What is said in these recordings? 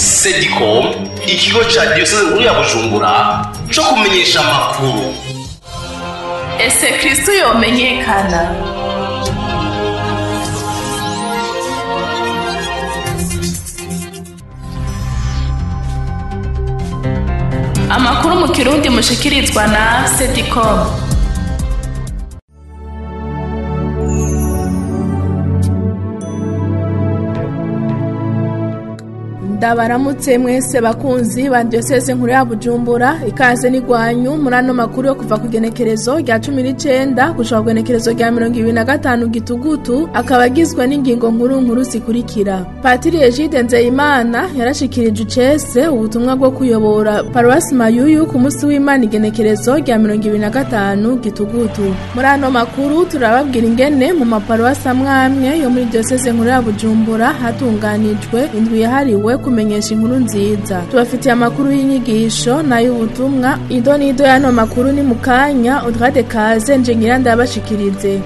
Sedicom, ikigo ca Diocese nkuru ya Bujumbura co kumenyesha amakuru. Ese Kristo yomenyekana? Amakuru mu Kirundi mushikirizwa na Sedicom. Ndabaramutse mwese bakunzi ba Diocese nkuru ya Bujumbura, ikaze n'igwanyu muri ano makuru yo kuva ku genekerezo rya 19 gushika ku genekerezo rya 25 Gitugutu, akaba agizwe n'ingingo nkuru zikurikira. Patiri Egide Nzeyimana yarashikirije ucese ubutumwa bwo kuyobora Paroisse Mayuyu ku munsi w'Imana igenekerezo rya 25 Gitugutu. Muri ano makuru turababwira ingene mu maparoisse amwe yo muri Diocese nkuru ya Bujumbura hatunganijwe indwi yahariwe kumenyesha inkuru nziza. Tubafitiye amakuru y'inyigisho na y'ubutumwa. Ido nido y'ano makuru ni mukanya Audrey Kaze nje ngira ndabashikirize.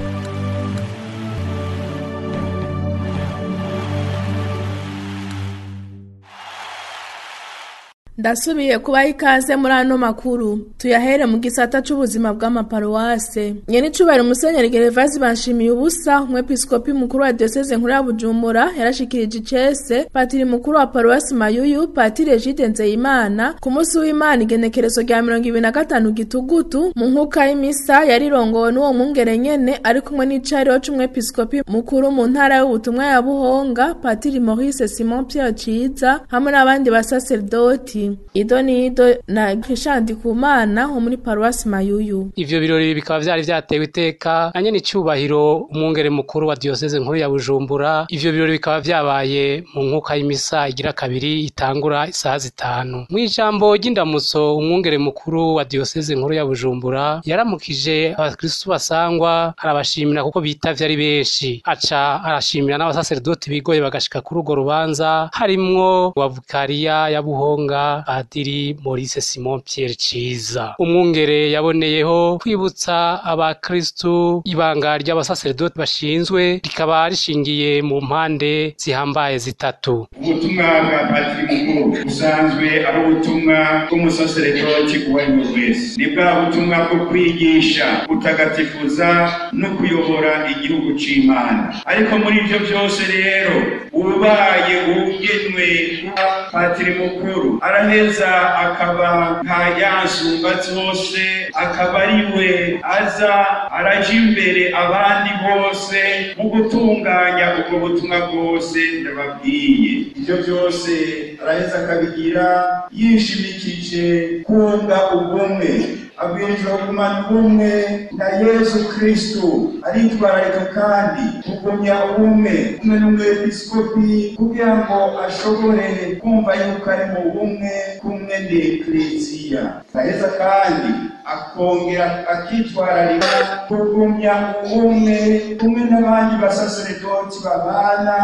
Ndasubiye kubaha ikaze muri ano makuru. Tuyahere mu gisata c'ubuzima bw'amaparoisse. Nyene cubahiro Musenyeri Gervase Banshimiye ubusa, umwepiskopi mukuru wa Diocese nkuru ya Bujumbura, yarashikirije icese patiri mukuru wa Paroisse Mayuyu, Patiri Egide Nzeyimana ku munsi w'Imana igenekerezo rya 25 Gitugutu mu nkuka y'imisa yarirongowe n'uwo mwungere nyene ari kumwe n'icariro c'umwepiskopi mukuru mu ntara y'ubutumwa ya Buhonga, Patiri Maurice Simon Pierre Ciza hamwe n'abandi basaserdoti. Ido nido na Christian Ndikumana wo muri Paroisse Mayuyu. Ivyo birori bikaba vyari vyatewe iteka na nyene icubahiro umwungere mukuru wa Diocese nkuru ya Bujumbura. Ivyo birori bikaba vyabaye mu nkuka y'imisa igira kabiri itangura isaha 5. Mw'ijambo ry'indamutso umwungere mukuru wa Diocese nkuru ya Bujumbura yaramukije abakristo basangwa, arabashimira kuko bitavye ari benshi. Aca arashimira n'abasaserdoti bigoye bagashika kuri urwo rubanza, harimwo wa Vikariya ya Buhonga Padiri Maurice Simon Pierre Ciza. Umwungere yaboneyeho kwibutsa abakristu ibanga ry'abasaserdoti bashinzwe rikaba rishingiye mu mpande zihambaye zitatu. Ubutumwa bwa Padiri mukuru busanzwe ari ubutumwa bw'umusaserdoti uwariwe wese. Ni bwa butumwa bwo kwigisha, gutagatifuza no kuyobora igihugu c'Imana. Ariko muri ivyo byose rero ubaye ugenwe Padiri mukuru araheza akaba nka yansumba zose, akaba ariwe aza araja imbere abandi bose mu gutunganya ubwo butumwa bwose ndababwiye. Ivyo byose araheza akabigira yishimikije kunga ubumwe, abwirizwa kugumana ubumwe na Yesu Kristo. Aritwararika kandi kugumya ubumwe kumwe n'umwepiskopi kugira ngo ashobore kumva yuko ari mu bumwe kumwe n'Ekleziya. Aheza kandi akongera akitwararika kugumya ubumwe kumwe n'abandi basaserdoti babana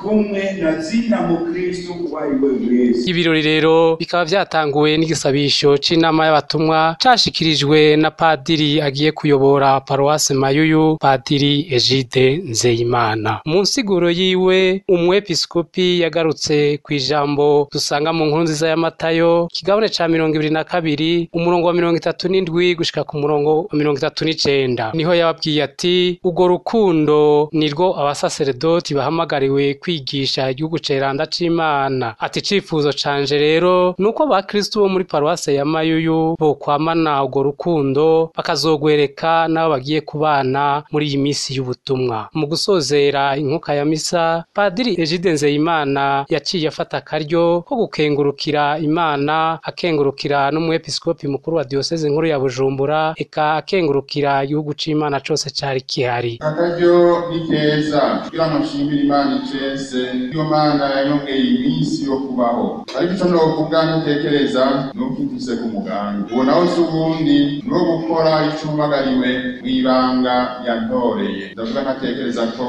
kumwe na zina mu Kristo uwariwe wese. Ibirori rero bikaba vyatanguwe n'igisabisho c'inama y'abatumwa cashikirijwe na Padiri agiye kuyobora Paroisse Mayuyu, Padiri Egide Nzeyimana. Mu nsiguro yiwe umwepiskopi yagarutse kw'ijambo dusanga mu nkuru nziza ya Matayo kigabane ca 22 umurongo wa 37 gushika ku murongo wa 39. Niho yababwiye ati urwo rukundo nirwo abasaserdoti bahamagariwe kwigisha igihugu ceranda c'Imana. Ati cifuzo canje rero nuko abakristo bo muri Paroisse ya Mayuyu bo kwamana urwo rukundo bakazogwereka nabo bagiye kubana muri iyi misi y'ubutumwa. Mu gusozera inkuka ya misa, Padiri Egide Nzeyimana yaciye afata akaryo ko gukengurukira Imana, akengurukira n'umwepiskopi mukuru wa Diocese nkuru ya Bujumbura, eka akengurukira igihugu c'Imana cose cari kihari. Akaryo ni keza kugira amushimira Imana icese iyo Mana yanyongeye iminsi yo kubaho. Ariko ico novuga ntekereza nuko ifise ku mugambi uwo nawo s'ubundi no gukora ico mpamagariwe mw'ibanga yantoreye. Ndavuga ntatekereza ko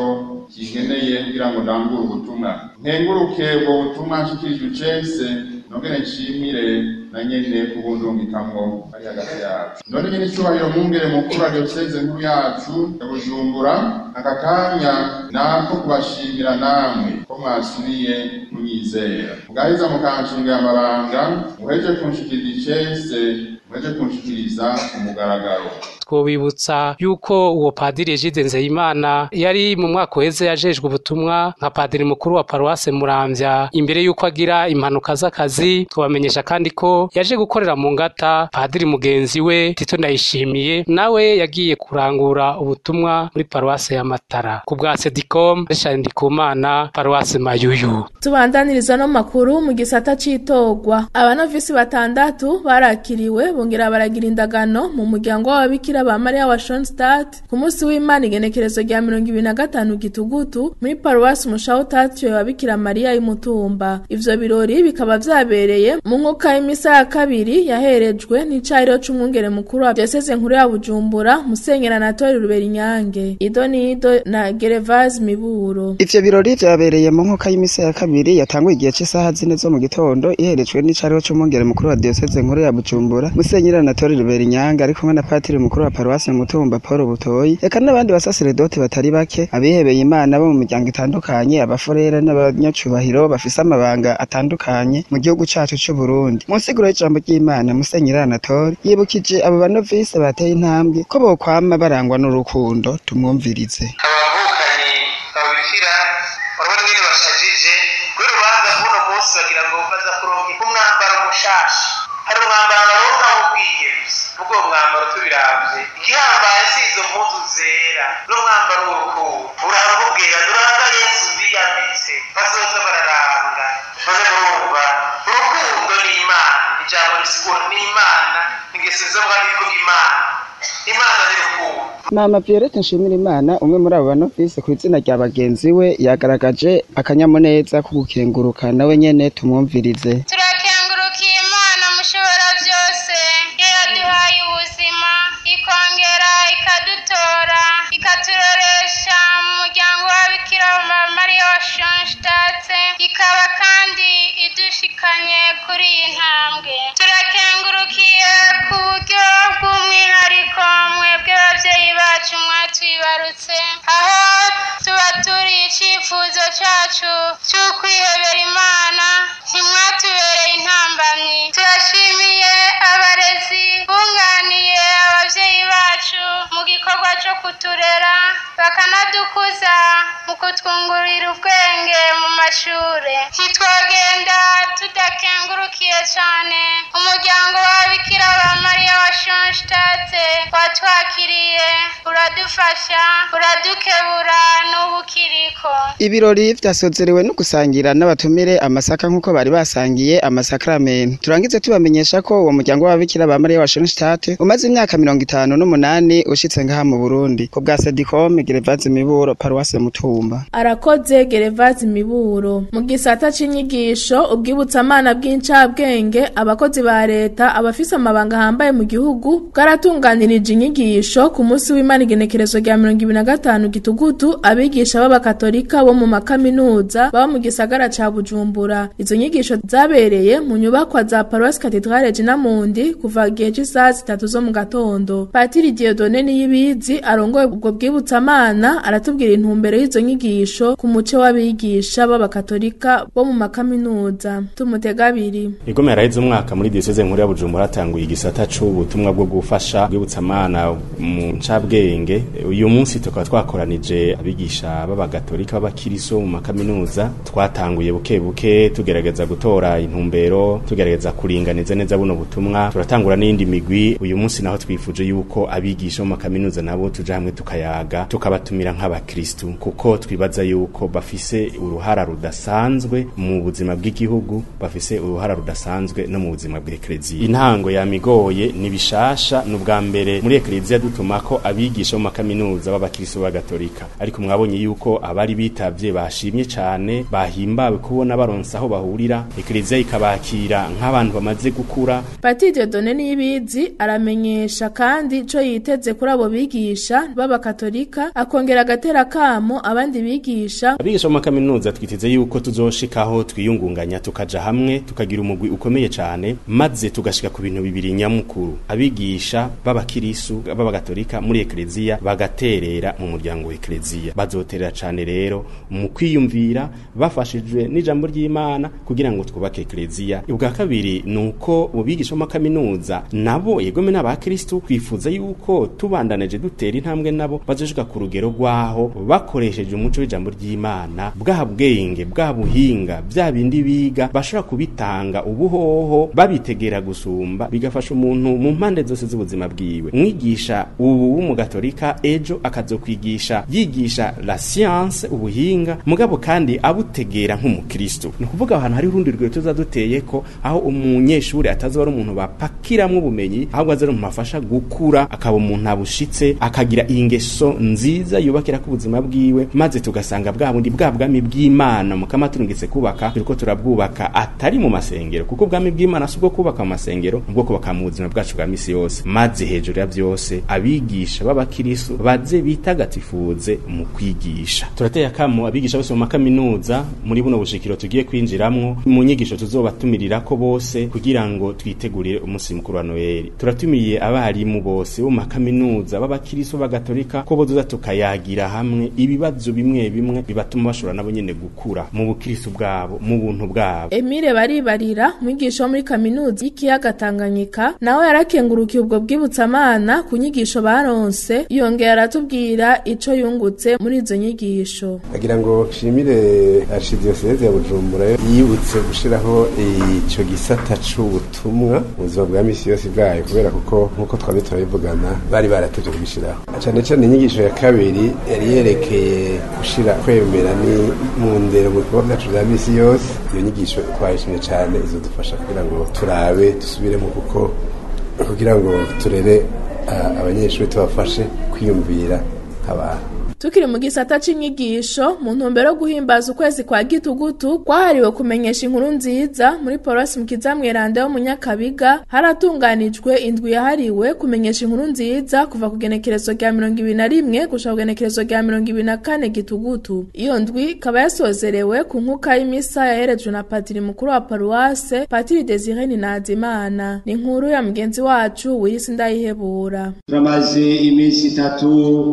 kigeneye kugira ngo ndangure ubutumwa, nkenguruke ubwo butumwa nshikirije icese nongere nshimire na nyene kubundungikamwo ari hagati yacu. None nyene icubahiro mwungere mukuru wa diyoseze nkuru yacu ya Bujumbura, aka kanya nako kubashimira namwe ko mwasubiye kunyizera, mugaheza mukanshingira amabanga, muheje kunshikiriza icese, muheje kunshikiriza umugaragaro. Twobibutsa yuko uwo padiri Egide Nzeyimana yari mu mwaka uheze yajejwe ubutumwa nka padiri mukuru wa Paruwase Muramvya imbere yuko agira impanuka z'akazi. Twabamenyesha kandi ko yaje gukorera mu Ngata padiri mugenzi we Tito Ndayishimiye nawe yagiye kurangura ubutumwa muri Paruwase ya Matara. Ku bwa Sedicom Richard Ndikumana, Paruwase Mayuyu. Tubandaniriza no makuru mu gisata citogwa. Abanovisi batandatu barakiriwe bongera baragira indagano mu muryango w'ababikira ba Maria wa Schoenstatt ku munsi w'Imana igenekerezo rya 25 Gitugutu muri Paruwasi Mushaho Tatyo ya Bikira Maria y'Umutumba. Ivyo birori bikaba vyabereye mu nkuka y'imisa ya kabiri yaherejwe n'icayiro c'umwungere mukuru wa Diocese nkuru ya Bujumbura Musenyeri Anatole Ruberinyange. Idonido na Gervase Miburo. Ivyo birori vyabereye mu nkuka y'imisa ya kabiri yatanguye igihe cy'isaha 4 zo mu gitondo iherejwe n'icayiro c'umwungere mukuru wa Diocese nkuru ya Bujumbura Musenyeri Anatole Ruberinyange ari kumwe na Patiri mukuru wa Paruwasi Mutumba Paul Butoyi, eka n'abandi basaseredoti batari bake abihebeye Imana bo mu miryango itandukanye, abaforera n'abanyacubahiro bafise amabanga atandukanye mu gihugu cacu c'u Burundi. Mu nsiguro y'ijambo ry'Imana Musenyeri Anatole yibukije abo banovisi bateye intambwe ko bokwama barangwa n'urukundo. Tumwumvirize. Abavukanye babikira barabona ngene bashajije kuri rubanza kuno munsi bagira ngo baza kuronka umwambaro mushasha, hari umwambaro baronka mu bwihebye, ubwo mwambaro tubiravye igihambaye si izo mpuzu zera n'umwambaro w'urukundo urambubwira duranga Yesu biyambitse bazoza bararanga maze murumva urukundo ni Imana, ijambo risigura ni Imana, ingeso z'abwa bivuga Imana ni rukundo. Mama Violette Nshimirimana umwe muri abo banovisi ku izina rya bagenzi we yagaragaje akanyamuneza ko gukenguruka nawe nyene. Tumwumvirize. Turakengurukiye Imana mushobora byose yaduhaye ubuzima ikongera ikadutora ikaturoresha mu muryango w'ababikira ba Maria wa Schoenstatt, ikaba kandi idushikanye kuri iyi ntambwe. Turakengurukiye ku buryo bw'umwihariko mwebwe abavyeyi bacu mwatwibarutse, aho tuba turi icifuzo cacu c'ukwihebera Imana ntimwatubereye intambamyi. Turashimiye abarezi bunganiye abavyeyi bacu mu gikorwa co kuturera bakanadukuza mu kutwungurira ubwenge mu mashure. Ntitwogenda tudakengurukiye cane umuryango w'ababikira ba Maria wa Schoenstatt watwakiriye, uradufasha, uradukebura n'ubukiriko. Ibirori vyasozerewe no gusangira n'abatumire amasaka nk'uko bari basangiye amasakramentu. Turangize tubamenyesha ko uwo muryango w'ababikira ba Maria wa Schoenstatt umaze imyaka 58 ushitse ngaha mu Burundi. Ku bwa Sedicom Gervase Miburo, Paruwase Mutumba. Arakoze Gervase Miburo. Mu gisata c'inyigisho ubwibutsamana bw'incabwenge abakozi ba leta abafise amabanga hambaye mu gihugu bwaratunganirije inyigisho ku munsi w'Imana igenekerezo rya 25 Gitugutu abigisha b'abakatolika bo mu makaminuza baba mu gisagara ca Bujumbura. Izo nyigisho zabereye mu nyubakwa za Paruwasi Katedrale Jinamundi kuva igihe c'isaha 3 zo mu gatondo. Patiri Dieudonne Niyibizi arongoye ubwo bwibutsamana aratubwira intumbero y'izo nyigisho ku muce w'abigisha b'abakatolika bo mu makaminuza. Tumutega abiri. Igome yaraheze umwaka muri Diocese nkuru ya Bujumbura atanguye igisata c'ubutumwa bwo gufasha bwibutsamana mu ncabwenge. Uyu munsi tukaba twakoranije abigisha b'abakatolika b'abakiriso mu makaminuza. Twatanguye buke buke tugerageza gutora intumbero, tugerageza kuringaniza neza buno butumwa. Turatangura n'indi migwi. Uyu munsi naho twifuje yuko abigisha mu makaminuza nabo tuja hamwe tukayaga, tukabatumira nk'abakristu, kuko twibaza yuko bafise uruhara rudasanzwe mu buzima bw'igihugu, bafise uruhara rudasanzwe no mu buzima bw'eklezia. Intango ya migoye nibishasha n'ubwa mbere muri eklezia dutumako abigisha mu makaminuza b'abakristo b'agatolika, ariko mwabonye yuko abari bitavye bashimye cane, bahimbawe kubona baronsa aho bahurira, eklezia ikabakira nk'abantu bamaze gukura. Patiri Dieudonne Niyibizi aramenyesha kandi co yiteze kuri abo bigisha b'abakatolika, akongera agatera kamo abandi bigisha. Abigisha mu makaminuza twiteze yuko tuzoshikaho twiyungunganya tukaja hamwe tukagira umugwi ukomeye cyane maze tugashika ku bintu bibiri nyamukuru abigisha b'abakirisu b'abagatolika muri ekleziya bagaterera mu muryango wa ekleziya bazoterera cyane rero mu kwiyumvira bafashijwe n'ijambo ry'Imana kugira ngo twubake ekleziya. Ubwa kabiri nuko ubigisha mu kaminuza nabo yegome n'abakristo kwifuza yuko tubandaneje dutera intambwe nabo bazoshika ku rugero rwaho bakoresheje umuco w'ijambo ry'Imana bwa bwenge bwa buhinga bya bindi biga bashobora kubitanga ubuhoho babitegera gusumba bigafasha umuntu mu mpande zose z'ubuzima bwiwe. Umwigisha ubu w'umugatolika ejo akazokwigisha yigisha la science ubuhinga mugabo kandi abutegera nk'umukristo. Ni kuvuga ahantu hari urundi rwego tuzaduteye ko aho umunyeshuri atazoba ari umuntu bapakiramwe ubumenyi ahubwo azero mumafasha gukura akaba umuntu abushitse akagira ingeso nziza yubakira ku buzima bwiwe maze tugasanga bwa bundi bwa bwami bw'Imana mukama turungitse kubaka turiko turabwubaka atari mu masengero kuko bwami bw'Imana subwo kubaka mu masengero ubwo kubaka mu buzima bwacu bwa misi yose maze hejuru ya byose abigisha b'abakristo baze bitagatifuze mu kwigisha. Turateye akamo abigisha bose mu makaminuza muri buno bushikiro tugiye kwinjiramwo mu nyigisho tuzobatumirira ko bose kugira ngo twitegurire umunsi mukuru wa Noel. Turatumiye abarimu bose bo makaminuza b'abakristo b'agatolika ko boza tukayagira hamwe ibibazo bimwe bimwe bibatuma bashobora nabo nyene gukura mu bukristo bwabo mu buntu bwabo. Emile Baribarira mwigisha muri kaminuza y'ikiyaga Tanganyika nawe yarakengurukiye ubwo bwibutsamana ku nyigisho baronse yongera aratubwira ico yungutse muri izo nyigisho. Agira ngo shimire Archdiocese ya Bujumbura yibutse gushiraho ico gisata c'ubutumwa mu buzima bwa misi yose bwayo kubera kuko nkuko twari turabivugana bari baratevye kubishiraho. Cyane cyane inyigisho ya kabiri yari yerekeye gushira kwemera ni mu ndero mu bikorwa byacu bya misi yose. Iyo nyigisho twayishimye cyane izodufasha kugira ngo turabe dusubiremo kuko kugira ngo turere abanyeshuri tubafashe kwiyumvira abantu. Tukiri mu gisata c'inyigisho mu ntumbero yo guhimbaza ukwezi kwa Gitugutu kwahariwe kumenyesha inkuru nziza muri Paroisse Mukiza Mweranda yo mu Nyakabiga haratunganijwe indwi yahariwe kumenyesha inkuru nziza kuva ku genekerezo rya 21 gushika ku genekerezo rya 24 Gitugutu. Iyo ndwi kaba yasozerewe ku nkuka y'imisa yaherejwe na Padiri mukuru wa Paroisse Padiri Desire Ninazimana. Ni inkuru ya mugenzi wacu Wilisi Ndayihebura. Turamaze iminsi 3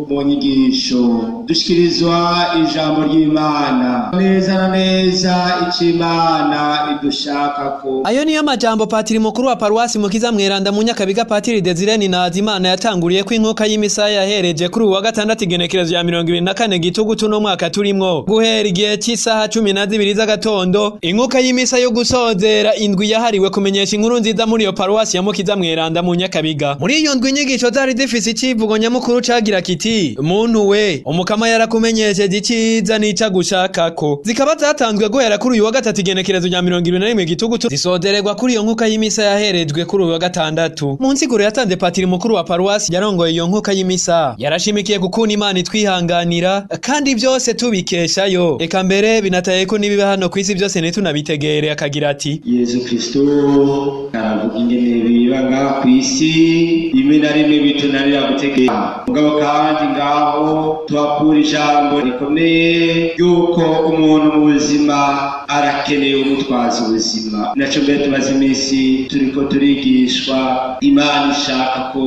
mu nyigisho dushikirizwa ijambo ry'Imana neza na neza icimana idushakako. Ayo niyo majambo Patiri mukuru wa Paruwasi Mukiza Mweranda mu Nyakabiga Patiri Desire Ninazimana yatanguriye ko inkoka y'imisa yahereje kuri uwa gatandatu igenekerezo ya 24 Gitugutu no mwaka turimwo guhera igihe cy'isaha 12 z'agatondo. Inkoka y'imisa yo gusozera indwi yahariwe kumenyesha inkuru nziza muri iyo Paruwasi ya Mukiza Mweranda mu Nyakabiga. Muri iyo ndwi inyigisho zari zifise icivugo nyamukuru cagira kiti muntu we umukama yarakumenyesheje iciza nica gushakako. Zikaba zatanzwe guhera kuri uyu wa gatatu igenekerezo rya 21 Gitugutu zisodererwa kuri iyo nkuka y'imisa yaherejwe kuri uyu wa gatandatu. Mu nsiguro yatanze Patiri mukuru wa Paruwasi yarongoye iyo nkuka y'imisa yarashimikiye gukuna Imana itwihanganira kandi byose tubikeshayo. Eka mbere binataye ko nibiba hano kwisi byose netunabitegere akagira ati Yesu Kristo aravuga ingene bibaga kwisi rimwe na rimwe bitunanira gutegeka mugabo kandi ngaho tuhakura ijambo rikomeye yuko umuntu mu buzima arakeneye umutwaza ubuzima. Naco mbere tumaze iminsi turiko turigishwa Imana ishaka ko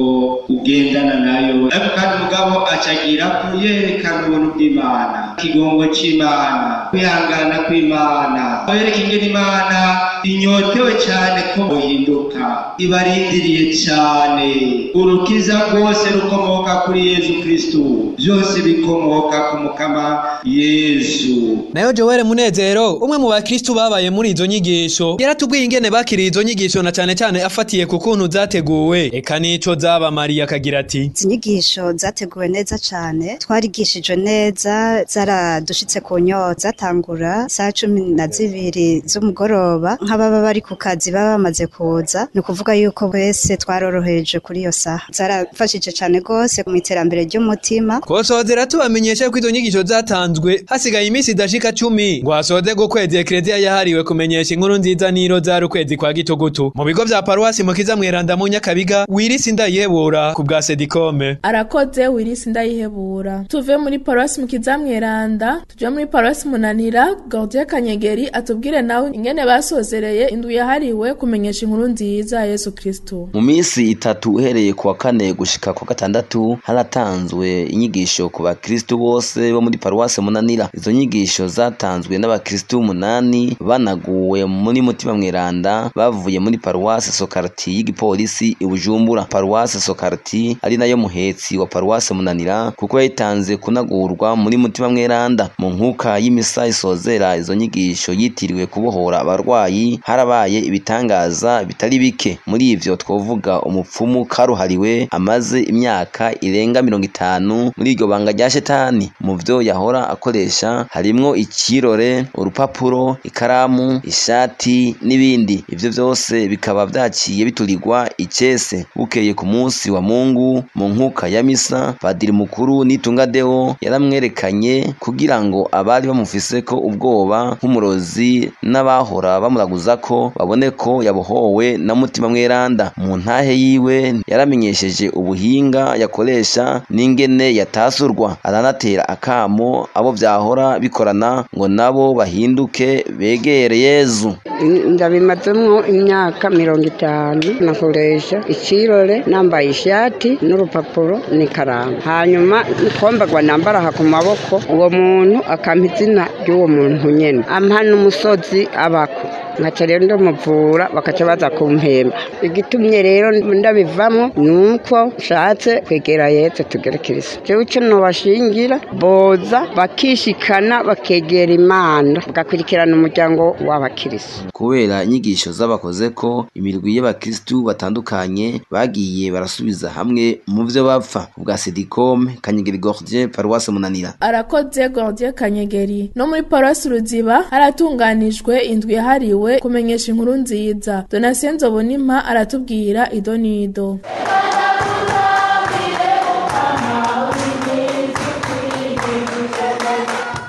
ugendana nayo ariko kandi mugabo acagira kuyerekana ubuntu bw'Imana ikigongo c'Imana kwihangana kw'Imana yereka ingene Imana inyotewe cyane ko uhinduka ibarindiriye cyane urukiza rwose rukomoka kuri Yesu Kristo byose bikomoka ku mukama Yesu. Nayo Joel Munezero umwe mu bakristo babaye muri izo nyigisho yaratubwiye ingene bakiri izo nyigisho na cyane cyane afatiye ku kuntu zateguwe eka nico zaba Maria akagira ati inyigisho zateguwe neza cyane twarigishijwe neza zaradushitse ku nyota zatangura saa 12 z'umugoroba nk'ababa bari ku kazi baba bamaze kuza ni ukuvuga yuko wese twaroroheje kuri iyo saha zarafashije cyane gose mu iterambere ry'umutima. Kosozera tubamenyesha ko izo nyigisho zatanzwe hasigaye iminsi idashika 10 ngo hasoze go kwezi Eklezia yahariwe kumenyesha inkuru nziza niro za ukwezi kwa Gitugutu mu bigo vya Paruwasi Mukiza Mweranda mu Nyakabiga. Wilisi Ndayihebura ku bwa Sedikome. Arakoze Wilisi Ndayihebura. Tuve muri Paruwasi Mukiza Mweranda tuje muri Paruwasi Munanira Gaudier Kanyegeri atubwire nawe ingene basoze basozereye indwi yahariwe kumenyesha inkuru nziza ya Yesu Kristo. Mu minsi itatu uhereye kuwa kane gushika kwa gatandatu haratanzwe inyigisho ku bakristo bose bo muri paruwase Munanira. Izo nyigisho zatanzwe n'abakristo 8 banaguwe muri Mutima Mweranda bavuye muri paruwase Sokarti y'igipolisi i Bujumbura. Paruwase Sokarti ari nayo muhetsi wa paruwase Munanira kuko yatanze kunagurwa muri Mutima Mweranda. Mu nkuka y'imisa isozera izo nyigisho yitiriwe kubohora abarwayi harabaye ibitangaza bitari bike. Muri ivyo twovuga umupfumu karuhariwe amaze imyaka irenga 50 muri iryo banga rya shetani. Mu vyo yahora akoresha harimwo ikirore, urupapuro, ikaramu, ishati n'ibindi. Ivyo vyose bikaba vyaciye biturirwa icese. Bukeye ku munsi wa Mungu mu nkuka ya misa Padiri mukuru Nitunga Deo yaramwerekanye kugira ngo abari bamufise ko ubwoba nk'umurozi n'abahora bamuraguza ko babone ko yabohowe na Mutima Mweranda. Mu ntahe yiwe yaramenyesheje ubuhinga yakoresha n'ingene yatasurwa. Aranatera akamo abo vyahora bikorana ngo nabo bahinduke begere Yezu. Ndabimazemwo imyaka 50 nakoresha ikirore nambaye ishati n'urupapuro n'ikaramu, hanyuma nkombagwa nambara ku maboko. Uwo muntu akampa izina ry'uwo muntu nyene, ampa n'umusozi abako nkaca rero ndamuvura bakaca baza kumpemba. Igitumye rero ndabivamo nuko nshatse kwegera Yesu tugerekereza. Jewe ico nobashingira boza bakishikana bakegera Imana bagakurikirana umuryango w'abakristo. Kubera inyigisho z'abakoze ko imirwi y'abakristo batandukanye bagiye barasubiza hamwe mu vyo bapfa. Ubwa Sedicom Kanyegeri Gordien paruwase Munanira. Arakoze Gordien Kanyegeri. No muri paruwase Ruziba haratunganijwe indwi yahariwe kumenyesha inkuru nziza. Donatien Nzobonimpa aratubwira idonido.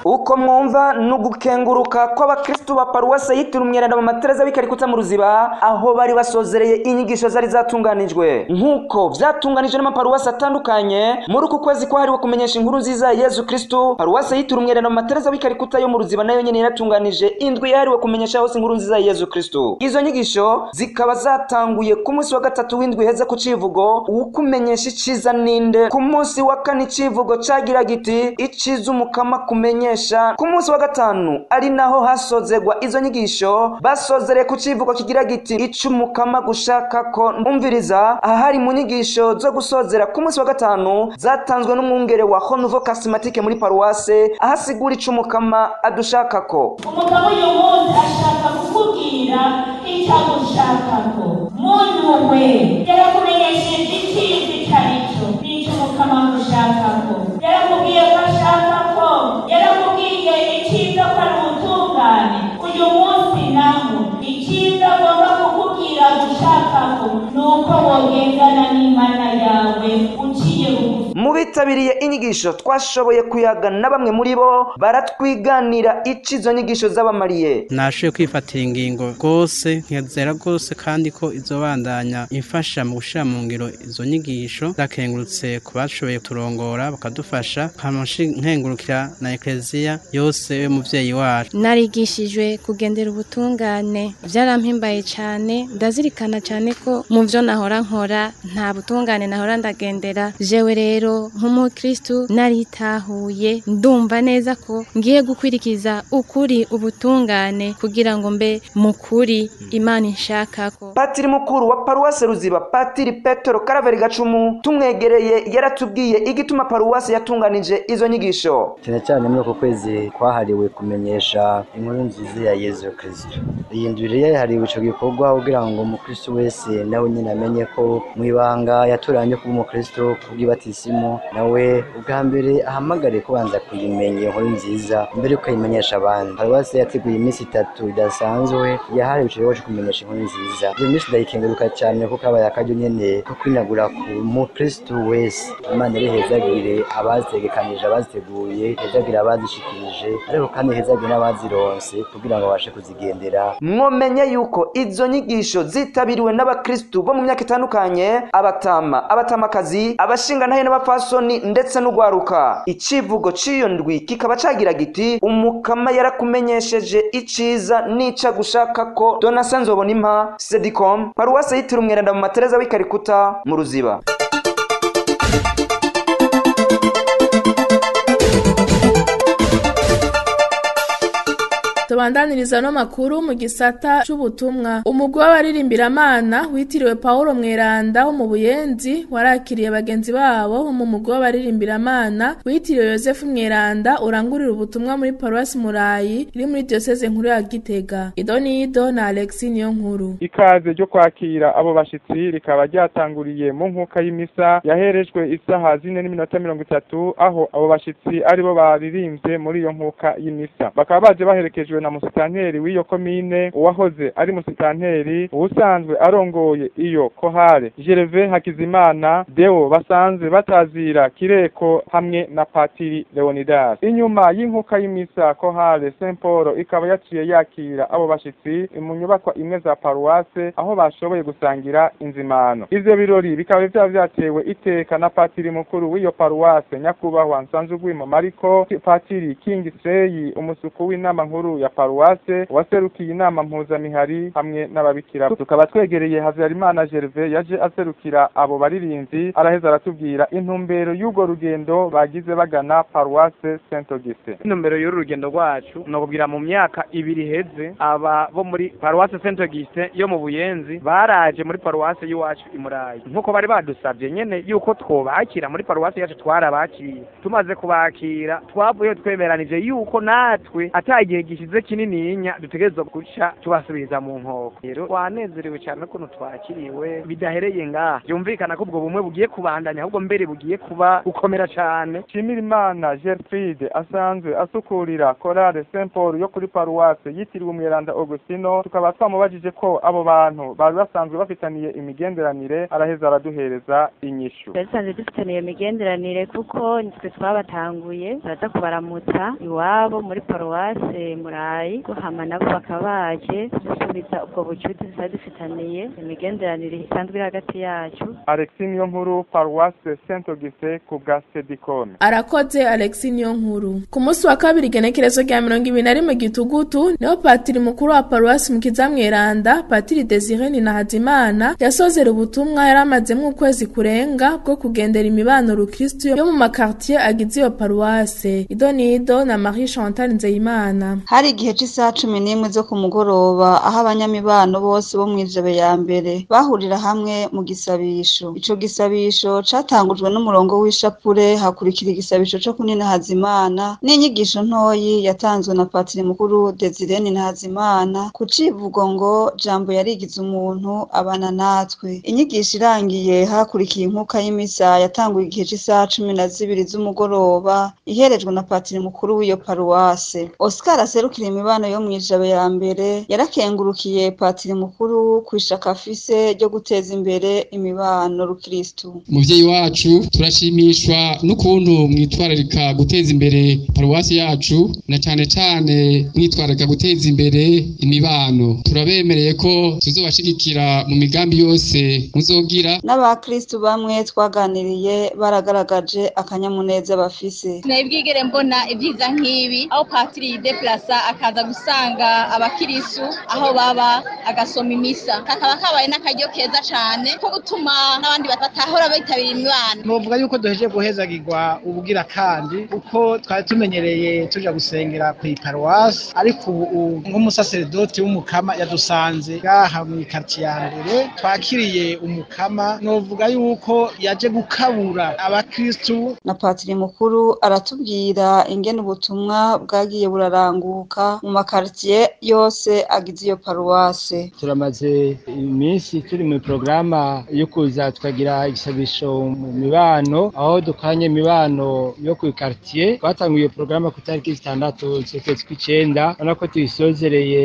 Uko mwumva nugukenguruka kw'abakristo ba paruwase yitiriwe Umweranda mu Matereza bikarikutsa mu Ruziba aho bari basozereye inyigisho zari zatunganijwe nkuko vyatunganijwe n'amaparuwase atandukanye muri uku kwezi kwahariwe kumenyesha inkuru nziza ya Yesu Kristo. Paruwase yitiriwe Umweranda mu Matereza bikarikutsa yo mu Ruziba nayo nyene yaratunganije indwi yahariwe kumenyesha hose inkuru nziza ya Yesu Kristo. Izo nyigisho zikaba zatanguye ku munsi wa gatatu w'indwi heze ku civugo ukumenyesha iciza ninde. Ku munsi wa kane civugo cagira giti iciza umukama kumenyesha. Ku munsi wa gatanu ari naho hasozerwa izo nyigisho basozereye ku civugo kigira giti icumukama gushaka ko umviriza. Ahari mu nyigisho zo gusozera ku munsi wa gatanu zatanzwe n'umwungere wa Honuvo Charismatique muri paruwase ahasigura icumukama adushaka ko. Umukama uyu munsi ashaka kukubwira icyagushaka ko muntu we yarakumenyesheje ikizi cyarico n'icumukama gushaka ko yarakubwiye ko ashaka ko yarakubwiye icyiza ko ari ubutungane. Uyu munsi naho icyiza agomba kukubwira gushaka ko nuko wogendana n'Imana yawe uciye bugufi. Mu bitabiriye inyigisho twashoboye kuyaga na bamwe muri bo baratwiganira icizo nyigisho z'abamariye. Nashoboye kwifatira ingingo rwose nkizera rwose kandi ko izobandanya imfasha mu gushira mu ngiro izo nyigisho. Ndakengurutse ku bashoboye turongora bakadufasha nkengurukira na Eklezia yose muvyeyi wacu. Narigishijwe kugendera ubutungane, vyarampimbaye cyane. Ndazirikana cyane ko mu vyo nahora nkora nta butungane nahora ndagendera. Jewe rero nk'umukristo naritahuye ndumva neza ko ngiye gukwirikiza ukuri ubutungane kugira ngo mbe mukuri Imana inshakako. Patiri mukuru wa paruwase Ruziba Patiri Petero Karaveri Gacumu tumwegereye yaratubwiye igituma paruwase yatunganije izo nyigisho. Cyane muri uko kwezi kwahariwe kumenyesha inkuru nziza ya Yesu Kristo. Iyi ndwi yahariwe ico gikorwa kugira ngo umukristo wese nawe nyine amenye ko mu ibanga yaturanye kuba umukristo kubw'ibatisimu nawe ubwa mbere ahamagare kubanza kuyimenya inkuru nziza mbere ukayimenyesha abandi. Paruwase yateguye iminsi 3 idasanzwe yahariwe ico kumenyesha inkuru nziza. Iyo minsi ndayikenguruka cyane kuko abaye akaryo nyene ko kwinagura ku mukristo wese. Imana rihezagire abazegekanije abaziteguye, hezagire abazishikirije ariko kandi hezagire n'abazironse kugira ngo babashe kuzigendera mwomenye yuko izo nyigisho zitabiriwe n'abakristu bo mu myaka itandukanye, abatama, abatamakazi, abashingantahe n'abapfasoni ndetse n'ugwaruka. Icivugo c'iyo ndwi kikaba cagira giti umukama yarakumenyesheje iciza nica gushaka ko. Donatien Nzobonimpa, Sedicom, Paruwase yitiriwe Umweranda mu Matereza w'ikarikuta mu Ruziba. Tubandaniriza no makuru mu gisata c'ubutumwa. Umugwi w'abaririmbira witiriwe Paulo Mweranda wo mu Buyenzi warakiriye bagenzi babo mu mugwi w'abaririmbira witiriwe Yosefu Mweranda urangurira ubutumwa muri Paruwasi Murayi iri muri diocese nkuru ya Gitega. Idonido na Alexis Niyonkuru. Ikaze ryo kwakira abo bashitsi rikaba ryatanguriye mu nkuka y'imisa yaherejwe isaha 4:30 aho abo bashitsi aribo baririmbye muri iyo nkuka y'imisa. Bakaba baje baherekejwe na musitanteri w'iyo komine uwahoze ari musitanteri ubusanzwe arongoye iyo kohare Gervais Hakizimana Deo basanzwe batazira Kireko hamwe na Patiri Leonidas. Inyuma y'inkuka y'imisa kohare Saint Paul ikaba yaciye yakira abo bashitsi mu nyubakwa imwe za paruwase aho bashoboye gusangira inzimano. Ivyo birori bikaba vyatewe iteka na Patiri mukuru w'iyo paruwase nyakubahwa Nsanzugwimo Mariko, Patiri King Seyi umusuku w'inama nkuru ya paruwase waserukiye inama mpuzamihari hamwe n'ababikira. Tukaba twegereye Havyarimana Gervais yaje aserukira abo baririnzi araheza aratubwira intumbero y'ugo rugendo bagize bagana paruwase Saint Auguste. Intumbero y'uru rugendo rwacu no kubwira mu myaka 2 heze aba bo muri paruwase Saint Auguste yo mu Buyenzi baraje muri paruwase y'Iwacu Imurayi nkuko bari badusabye nyene yuko twobakira muri paruwase yacu twarabakiye. Tumaze kubakira twavuye twemeranije yuko natwe atagiye gishize kinininya dutegerezwa guca tubasubiza mu nkoko. Rero twanezerewe cyane ko twakiriwe bidahereye ngaha. Byumvikana ko ubwo bumwe bugiye kubandanya ahubwo mbere bugiye kuba gukomera cyane. Shimirimana Gertrude asanzwe asukurira Chorale Saint Paul yo kuri paruwase yitiriwe Umweranda Augustino. Tukaba twamubajije ko abo bantu bari basanzwe bafitaniye imigenderanire araheza araduhereza inyishu. Basanzwe dufitaniye imigenderanire kuko nitwe twabatanguye baraza kubaramutsa iwabo muri paruwase Murayi guhama nabo bakabaje gusubiza ubwo bucuti dufitaniye imigenderanire isanzwe hagati yacu. Alexis Niyonkuru, Paruwase Saint Auguste ku bwa Sedicom. Arakoze Alexis Niyonkuru. Ku munsi wa kabiri igenekerezo rya 21 Gitugutu niho Patiri mukuru wa Paruwasi Mukiza Mweranda Patiri Desire Ninahazimana yasozera ubutumwa yaramazemo ukwezi kurenga bwo kugendera imibano rukristo yo mu makartier agize iyo paruwase. Idonido na Marie Chantal Nzeyimana. Hari igihe cy'isaha 11 zo ku mugoroba aho abanyamibano bose bo mwijebe ya mbere bahurira hamwe mu gisabisho. Ico gisabisho catangujwe n'umurongo w'ishapure hakurikira igisabisho cyo kunina Hazimana n'inyigisho ntoyi yatanzwe na Patiri mukuru Desire Ninahazimana ku civugo ngo jambo yarigize umuntu abana natwe. Inyigisho irangiye hakurikiye inkuka y'imisa yatanguye igihe cy'isaha 12 z'umugoroba iherejwe na Patiri mukuru w'iyo paruwase. Oscar aserukira imibano yo mwijebe ya mbere yarakengurukiye Patiri mukuru kwishaka afise ryo guteza imbere imibano rukristo. Muvyeyi wacu turashimishwa n'ukuntu mwitwararika guteza imbere paruwasi yacu na cyane mwitwararika guteza imbere imibano. Turabemereye ko tuzobashigikira mu migambi yose muzogira. N'abakristo bamwe twaganiriye baragaragaje akanyamuneza bafise. Nabwigere mbona ibyiza nk'ibi aho Patiri deplasa akaza gusanga abakirisu aho baba agasoma imisa. Kakaba kabaye n'akaryo keza cyane ko gutuma n'abandi batahora bitabira imibano. Novuga yuko duheje guhezagirwa ubugira kandi uko twari tumenyereye tuja gusengera ku paruwasi, ariko ubu nk'umusaseredoti w'umukama yadusanze gaha mu quartier ya mbere twakiriye umukama. Novuga yuko yaje gukabura abakristu. Na Patiri mukuru aratubwira ingene ubutumwa bwagiye buraranguka mu makartier yose agize iyo paruwase. Turamaze iminsi turi mu programa yo kuza tukagira igisabisho mu mibano aho dukanye imibano yo ku quartier. Twatanguye programa ku tariki 6 z'ukwezi kw'icenda nako tuyisozereye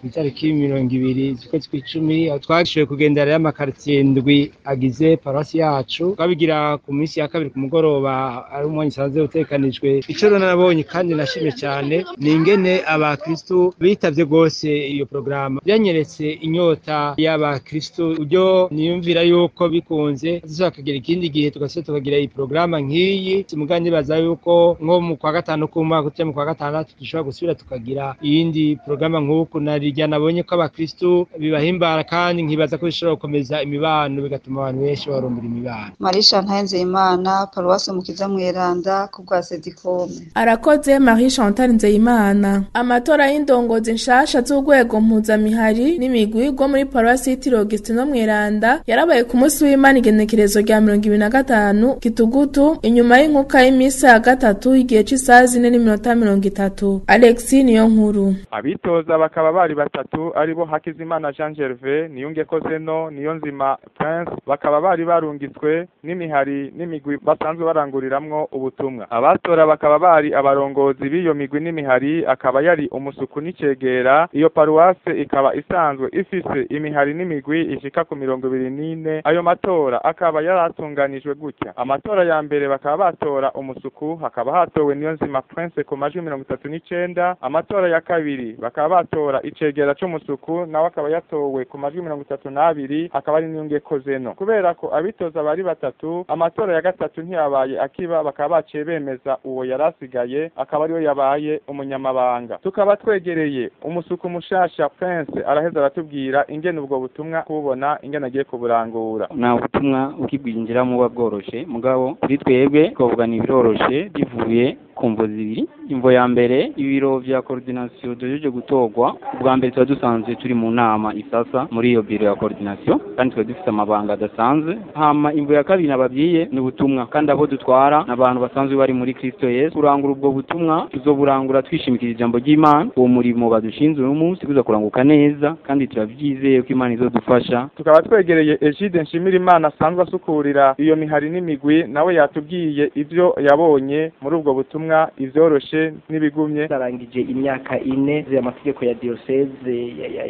ku tariki 20 z'ukwezi kw'icumi aho twagishoboye kugendera y'amakartier ndwi agize paruwasi yacu. Twabigira ku minsi ya kabiri ku mugoroba ari umwanya usanzwe utekanijwe. Ico nabonye kandi nashimye cyane ni ingene abakristu bitavye gose iyo programa byanyeretse inyota y'abakristu uryo niyumvira yuko bikunze zizakagera ikindi gihe tukagira iyi programa nk'iyi simugandi baza yuko nko mu kwa gatanu kumwaka cyangwa mu kwa gatandatu dushobora gusubira tukagira iyindi programa nk'uko narijya nabonye ko abakristu bibahimbara kandi nkibaza ko bishobora gukomeza imibano bigatuma abantu benshi barumbira imibano. Marisha Nzeyimana, Paruwasi Mukiza Mweranda ku bwa Sedikome. Arakoze Marie Chantal Nzeyimana. Amatora y'indongozi nshasha z'urwego mpuzamihari n'imigwi rwo muri Paruwasi yitiriwe Augustino Mweranda yarabaye ku munsi w'Imana igenekerezo rya 25 Gitugutu inyuma y'inkuka y'imisa ya gatatu igihe c'isaha 4:30. Alexis Niyonkuru. Abitoza bakaba bari batatu aribo Hakizimana Jean Gervais, Niyungeko Zeno, Niyonzima Prince bakaba bari barungitswe n'imihari n'imigwi basanzwe baranguriramwo ubutumwa. Abatora bakaba bari abarongozi b'iyo migwi n'imihari akaba yari umusuku n'icegera. Iyo paruwase ikaba isanzwe ifise imihari n'imigwi ishika ku 24. Ayo matora akaba yaratunganijwe gutya: amatora ya mbere bakaba batora umusuku, hakaba hatowe Niyonzima Prince ku majwi 39. Amatora ya kabiri bakaba batora icegera c'umusuku nawe akaba yatowe ku majwi 32, akaba ari Niyungeko Zeno. Kubera ko abitoza bari batatu, amatora ya gatatu ntiyabaye akiba, bakaba baciye bemeza uwo yarasigaye akaba ariwe yabaye umunyamabanga. Tukaba twegereye umusuku mushasha Prince araheza aratubwira ingene ubwo butumwa kubona ingene agiye kuburangura. Na ubutumwa ukibwinjira mu babworoshe mugabo kuri twebwe twavuga ni biroroshe bivuye ku mvo zibiri. Imvo ya mbere ibiro vya coordination dojeje gutogwa ubwa mbere tuba dusanzwe turi mu nama isasa muri iyo biro ya coordination kandi twa dufite amabanga adasanzwe. Hama imvo ya kabiri nababwiye ni ubutumwa kandi abo dutwara n'abantu basanzwe bari muri Kristo Yesu. Kurangura ubwo butumwa tuzoburangura twishimikira ijambo ry'Imana. Uwo murimo badushinzwe uyu munsi kuza kuranguka neza kandi turavyizeye ko Imana izodufasha. Tukaba twegereye Egide Nshimirimana asanzwe asukurira iyo mihari n'imigwi, nawe yatubwiye ivyo yabonye muri ubwo butumwa ivyoroshe n'ibigumye. Narangije imyaka 4 y'amategeko ya diocese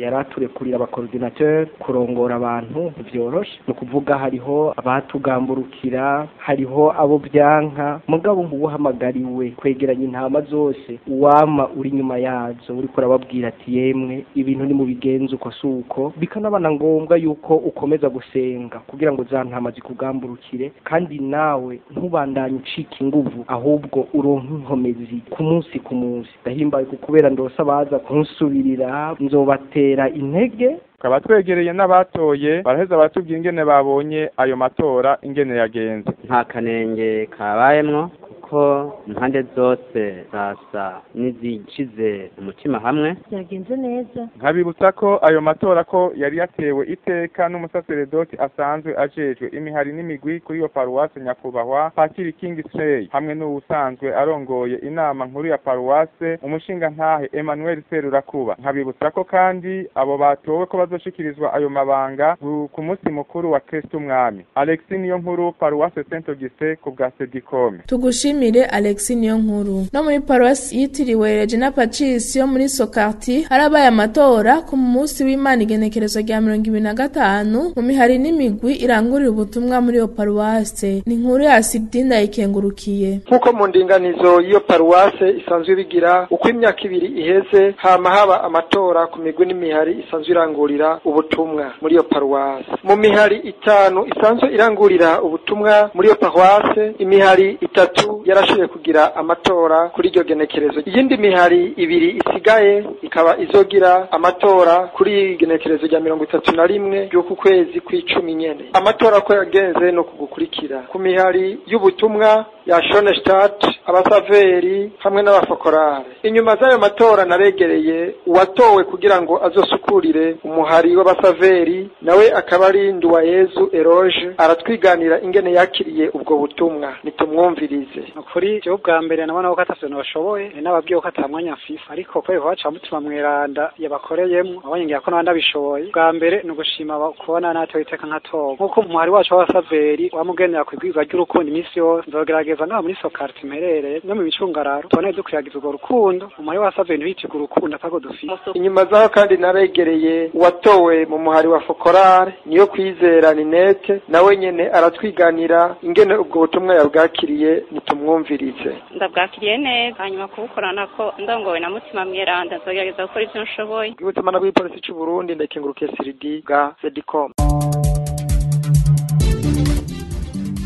yaraturekurira aba coordinateur kurongora abantu vyoroshe, no kuvuga hariho abatugamburukira, hariho abo byanka mugabo ubuhamagariwe kwegeranya intama zose uwama uri nyuma yazo uri kurababwira ati yemwe ibintu ni mu bigenzo uko suko, bikanabana ngombwa yuko ukomeza gusenga kugira ngo za ntama zikugamburukire kandi nawe ntubandanye ucika inguvu ahubwo uronka inkomezi ku munsi ndahimbaye kubera ndose abaza kunsubirira nzobatera intege. Tukaba twegereye n'abatoye baraheza batubwira ingene babonye ayo matora ingene yagenze. Nta kanenge kabayemwo ko impande zose sasa nizincize umutima hamwe yagenze neza. Nkabibutsa ko ayo matora ko yari yatewe iteka n'umusaseredoti asanzwe ajejwe imihari n'imigwi kuri iyo paruwase nyakubahwa Patiri Kingsley hamwe n'ubusanzwe arongoye inama nkuru ya paruwase umushinga ntahe Emmanuel Serurakuba. Nkabibutsa ko kandi abo batowe ko bazoshikirizwa ayo mabanga ku munsi mukuru wa Kristo Umwami. Alexis Niyonkuru, Paruwase Saint Augustin ku bwa Sedikome. Tugushimire Alexis Niyonkuru. No muri paruwasi yitiriwe Regina Pacis yo muri Sokarti harabaye amatora ku munsi w'Imana igenekerezo rya 25 mu mihari n'imigwi irangurira ubutumwa muri iyo paruwase. Ni inkuru ya Sidinda ikengurukiye. Nkuko mu ndinganizo y'iyo paruwase isanzwe bigira uko imyaka 2 iheze hama haba amatora ku migwi n'imihari isanzwe irangurira ubutumwa muri iyo paruwase. Mu mihari 5 isanzwe irangurira ubutumwa muri iyo paruwase, imihari 3 yarashoboye kugira amatora kuri iryo genekerezo. Iyindi mihari 2 isigaye ikaba izogira amatora kuri genekerezo rya 31 y'uku kwezi kw'icumi nyene. Amatora ko yagenze no kugukurikira ku mihari y'ubutumwa ya Schonestadt, abasaveri hamwe n'abafokorare. Inyuma z'ayo matora naregereye uwatowe kugira ngo azosukurire umuhari w'abasaveri, nawe akaba ari Nduwayezu Eroge, aratwiganira ingene yakiriye ubwo butumwa. Nitumwumvirize. Kuri cyo bwa mbere nabona ko ataseno bashoboye nababwiye ko atamwanya FIFA, ariko ko baca mutima Mweranda yabakoreyemo abanyingira ko nabanda bishoboye. Bwa mbere no gushima kubona nato iteka nkatogo nkuko umuhari wacu w'abasaveri wamugenera kwigwiza ry'urukundo imisi yose. Nzogerageza ngaho muri Sokarti merereye no mu bicungararo tubone dukwiyagiza urwo rukundo umuhari w'abasaveri biciga urukundo atago dufite. Inyuma zaho kandi naregereye watowe mu muhari wa Fokorare niyo kwizera Ninete, nawe nyene aratwiganira ingene ubwo butumwa yabwakiriye. Nitumwe tumwumvirize. Ndabwakiriye neza hanyuma kubukorana ko ndongowe na mutima mweranda nzogerageza gukora ivyo nshoboye. Ubutumwa bw'ipolisi c'u Burundi ndakengurukiye Siridi bwa Zedicom.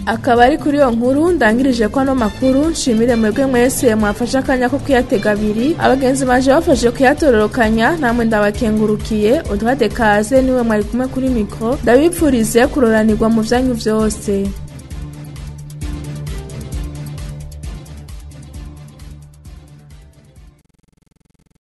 Akaba ari kuri iyo nkuru ndangirije ko ano makuru nshimire mwebwe mwese mwafashe akanya ko kuyatega abiri abagenzi baje bafashe kuyatororokanya namwe ndabakengurukiye Odwade Kaze niwe mwari kumwe kuri mikro ndabipfurize kuroranirwa mu vyanyu vyose.